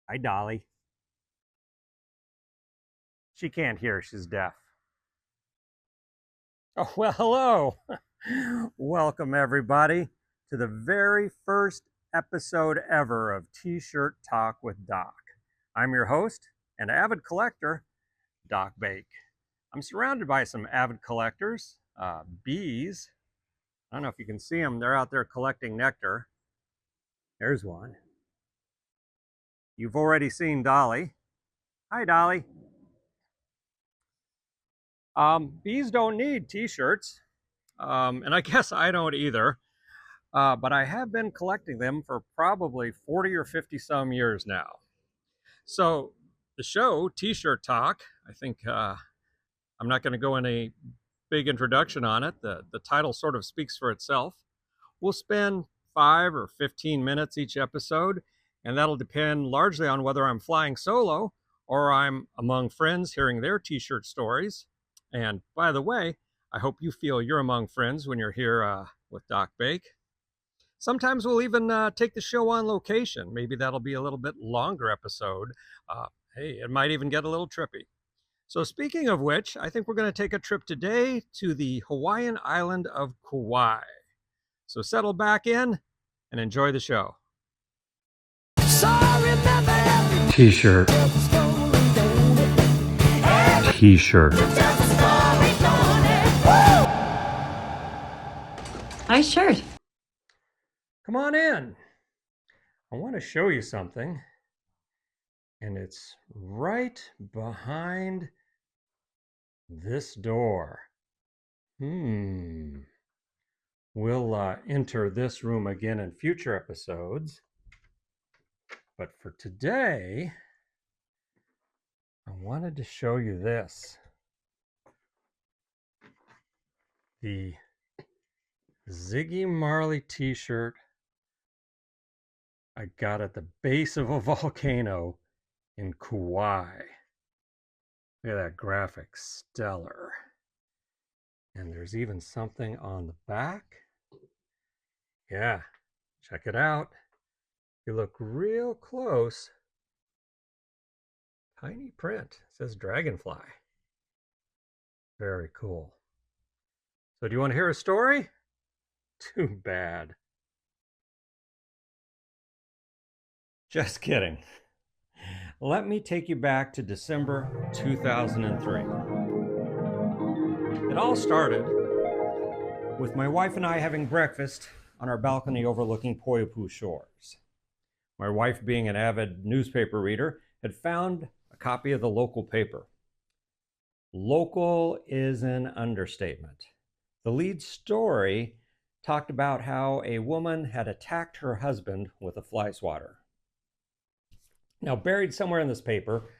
Hi, Dolly. She can't hear, she's deaf. Oh, well, hello. Welcome, everybody, to the very first episode ever of T-Shirt Talk with Doc. I'm your host and avid collector, Doc Bake. I'm surrounded by some avid collectors, bees. I don't know if you can see them, they're out there collecting nectar. There's one. You've already seen Dolly. Hi, Dolly. Bees don't need T-shirts, and I guess I don't either. But I have been collecting them for probably 40 or 50 some years now. So the show, T-Shirt Talk, I think I'm not going to go in a big introduction on it. The title sort of speaks for itself. We'll spend 5 or 15 minutes each episode, and that'll depend largely on whether I'm flying solo or I'm among friends hearing their T-shirt stories. And by the way, I hope you feel you're among friends when you're here with Doc Bake. Sometimes we'll even take the show on location. Maybe that'll be a little bit longer episode. Hey, it might even get a little trippy. So speaking of which, I think we're going to take a trip today to the Hawaiian island of Kauai. So settle back in and enjoy the show. T-shirt. T-shirt. Nice shirt. Come on in. I want to show you something. And it's right behind this door. We'll enter this room again in future episodes. But for today, I wanted to show you this. The Ziggy Marley t-shirt I got at the base of a volcano in Kauai. Look at that graphic, stellar. And there's even something on the back. Yeah, check it out. If you look real close, tiny print. It says Dragonfly. Very cool. So do you want to hear a story? Too bad. Just kidding. Let me take you back to December 2003. It all started with my wife and I having breakfast on our balcony overlooking Poipu shores. My wife, being an avid newspaper reader, had found a copy of the local paper. Local is an understatement. The lead story talked about how a woman had attacked her husband with a fly swatter. Now, buried somewhere in this paper,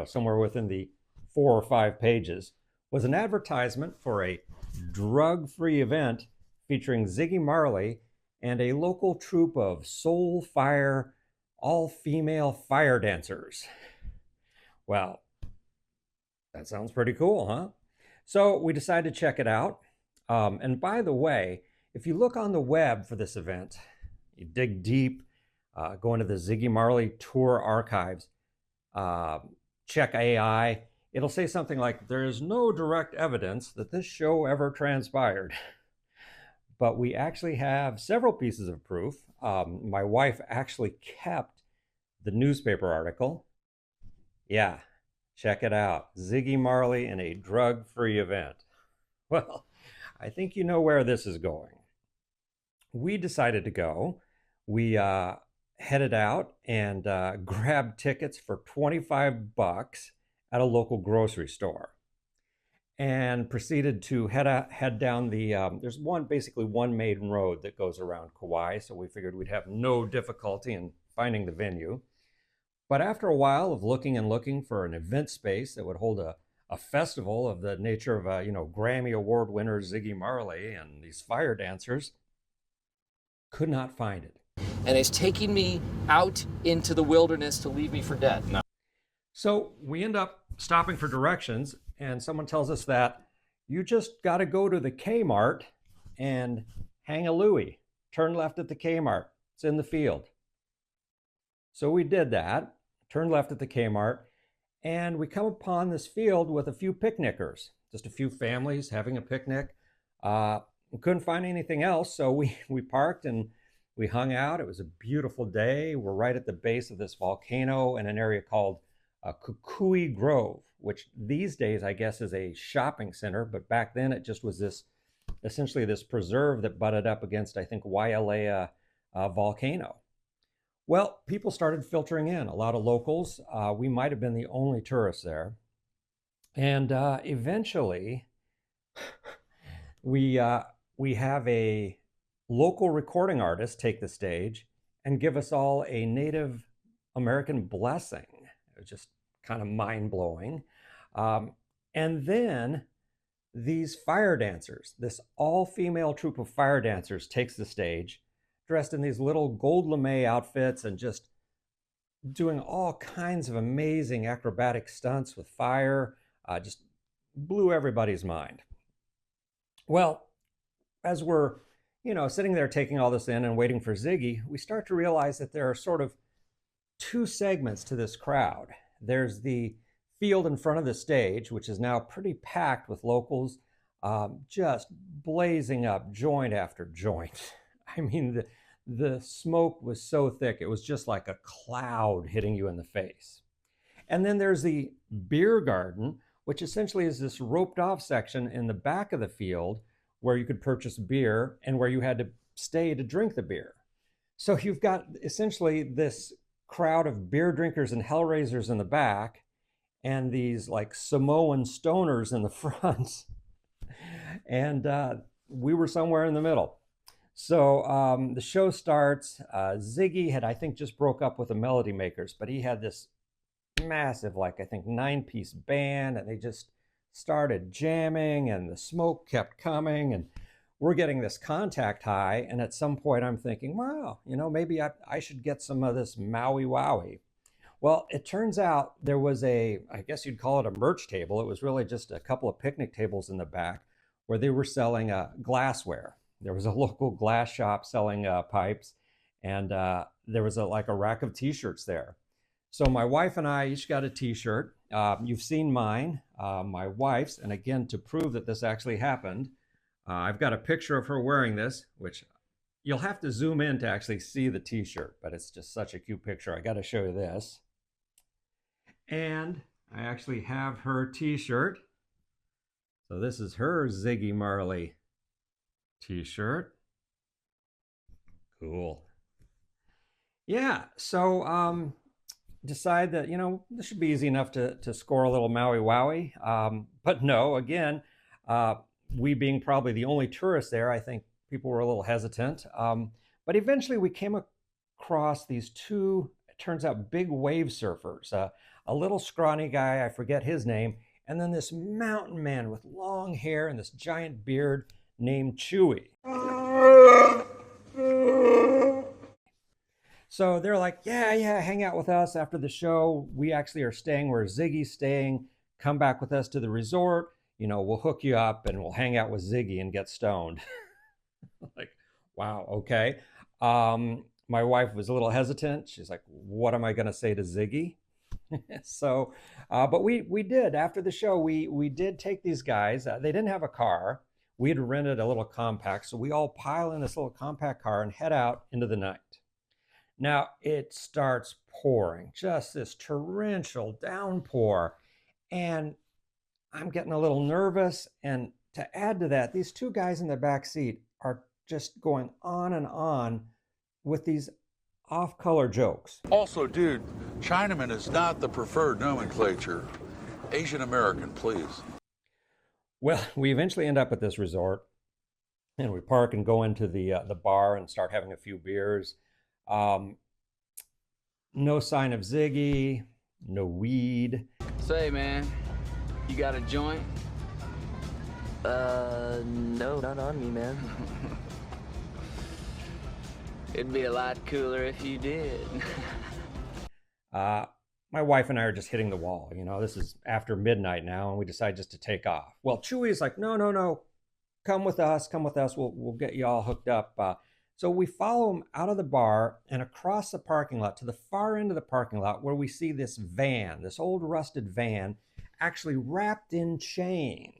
somewhere within the 4 or 5 pages, was an advertisement for a drug-free event featuring Ziggy Marley and a local troupe of soul fire, all-female fire dancers. Well, that sounds pretty cool, huh? So we decided to check it out. And by the way, if you look on the web for this event, you dig deep, go into the Ziggy Marley tour archives, check AI, it'll say something like, there is no direct evidence that this show ever transpired. But we actually have several pieces of proof. My wife actually kept the newspaper article. Yeah, check it out. Ziggy Marley in a drug-free event. Well, I think you know where this is going. We decided to go. We headed out and grabbed tickets for $25 at a local grocery store, and proceeded to head down the there's basically one main road that goes around Kauai, so we figured we'd have no difficulty in finding the venue. But after a while of looking for an event space that would hold a festival of the nature of Grammy Award winner Ziggy Marley and these fire dancers, could not find it. And it's taking me out into the wilderness to leave me for dead. No. So we end up stopping for directions, and someone tells us that you just got to go to the Kmart and hang a Louie. Turn left at the Kmart. It's in the field. So we did that, turn left at the Kmart, and we come upon this field with a few picnickers, just a few families having a picnic. We couldn't find anything else, so we parked and we hung out. It was a beautiful day. We're right at the base of this volcano in an area called Kauai Grove, which these days I guess is a shopping center, but back then it just was this essentially this preserve that butted up against, I think, Wailea volcano. Well, people started filtering in, a lot of locals. We might have been the only tourists there. And eventually, we have a local recording artist take the stage and give us all a Native American blessing. It was just kind of mind-blowing. And then these fire dancers, this all-female troupe of fire dancers takes the stage, dressed in these little gold lame outfits and just doing all kinds of amazing acrobatic stunts with fire. Just blew everybody's mind. Well, as we're, sitting there taking all this in and waiting for Ziggy, we start to realize that there are sort of two segments to this crowd. There's the field in front of the stage, which is now pretty packed with locals, just blazing up joint after joint. I mean, the smoke was so thick, it was just like a cloud hitting you in the face. And then there's the beer garden, which essentially is this roped off section in the back of the field where you could purchase beer and where you had to stay to drink the beer. So you've got essentially this crowd of beer drinkers and hellraisers in the back and these like Samoan stoners in the front. And we were somewhere in the middle. So the show starts. Ziggy had, I think, just broke up with the Melody Makers, but he had this massive, like, I think, 9-piece band, and they just started jamming, and the smoke kept coming, and we're getting this contact high. And at some point, I'm thinking, wow, maybe I should get some of this Maui Wowie. Well, it turns out there was I guess you'd call it a merch table. It was really just a couple of picnic tables in the back where they were selling glassware. There was a local glass shop selling pipes, and there was a rack of t-shirts there. So my wife and I each got a t-shirt. You've seen mine, my wife's, and again, to prove that this actually happened, I've got a picture of her wearing this, which you'll have to zoom in to actually see the t-shirt, but it's just such a cute picture. I got to show you this. And I actually have her t-shirt. So this is her Ziggy Marley t-shirt. Cool. Yeah, so decide that, this should be easy enough to score a little Maui Wowie. But no, again, we being probably the only tourists there, I think people were a little hesitant. But eventually we came across these two, it turns out, big wave surfers. A little scrawny guy, I forget his name, and then this mountain man with long hair and this giant beard named Chewy. So they're like, yeah, hang out with us after the show. We actually are staying where Ziggy's staying. Come back with us to the resort. We'll hook you up and we'll hang out with Ziggy and get stoned. Like, wow, okay. My wife was a little hesitant. She's like, what am I going to say to Ziggy? So, but we did. After the show, we did take these guys. They didn't have a car. We had rented a little compact. So we all pile in this little compact car and head out into the night. Now it starts pouring, just this torrential downpour. And I'm getting a little nervous. And to add to that, these two guys in the back seat are just going on and on with these off-color jokes. Also, dude, Chinaman is not the preferred nomenclature. Asian American, please. Well, we eventually end up at this resort, and we park and go into the bar and start having a few beers. No sign of Ziggy, no weed. Say, man, you got a joint? No, not on me, man. It'd be a lot cooler if you did. My wife and I are just hitting the wall. This is after midnight now, and we decide just to take off. Well, Chewy is like, no, come with us. We'll get you all hooked up. So we follow him out of the bar and across the parking lot to the far end of the parking lot where we see this van, this old rusted van, actually wrapped in chains.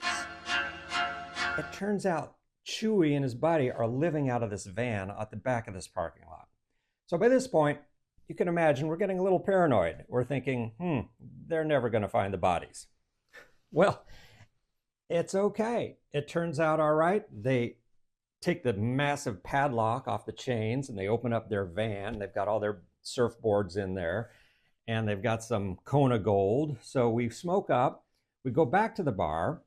It turns out Chewie and his buddy are living out of this van at the back of this parking lot. So by this point, you can imagine we're getting a little paranoid. We're thinking, they're never going to find the bodies. Well, it's okay. It turns out all right. They take the massive padlock off the chains and they open up their van. They've got all their surfboards in there and they've got some Kona gold. So we smoke up, we go back to the bar,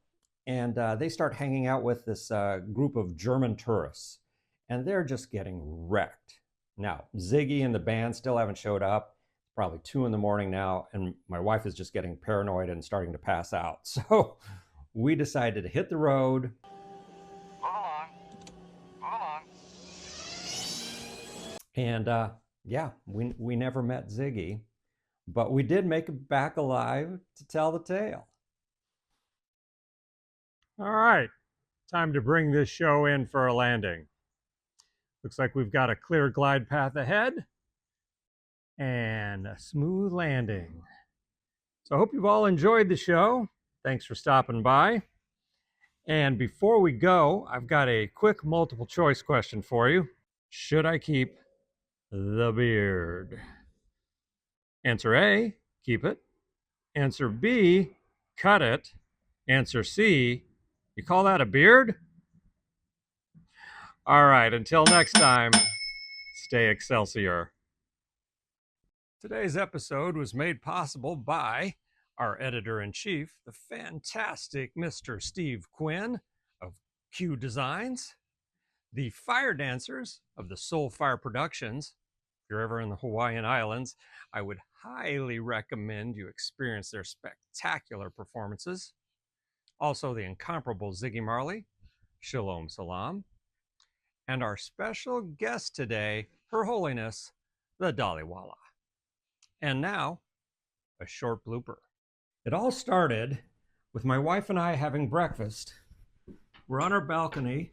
and they start hanging out with this group of German tourists, and they're just getting wrecked. Now, Ziggy and the band still haven't showed up. It's probably 2 a.m. now, and my wife is just getting paranoid and starting to pass out. So we decided to hit the road. And yeah, we never met Ziggy, but we did make it back alive to tell the tale. All right, time to bring this show in for a landing. Looks like we've got a clear glide path ahead and a smooth landing. So I hope you've all enjoyed the show. Thanks for stopping by. And before we go, I've got a quick multiple choice question for you. Should I keep the beard? Answer A, keep it. Answer B, cut it. Answer C, you call that a beard? All right, until next time, stay Excelsior. Today's episode was made possible by our editor-in-chief, the fantastic Mr. Steve Quinn of Q Designs, the fire dancers of the Soul Fire Productions. If you're ever in the Hawaiian Islands, I would highly recommend you experience their spectacular performances. Also, the incomparable Ziggy Marley, Shalom Salam, and our special guest today, Her Holiness, the Dhaliwala. And now, a short blooper. It all started with my wife and I having breakfast. We're on our balcony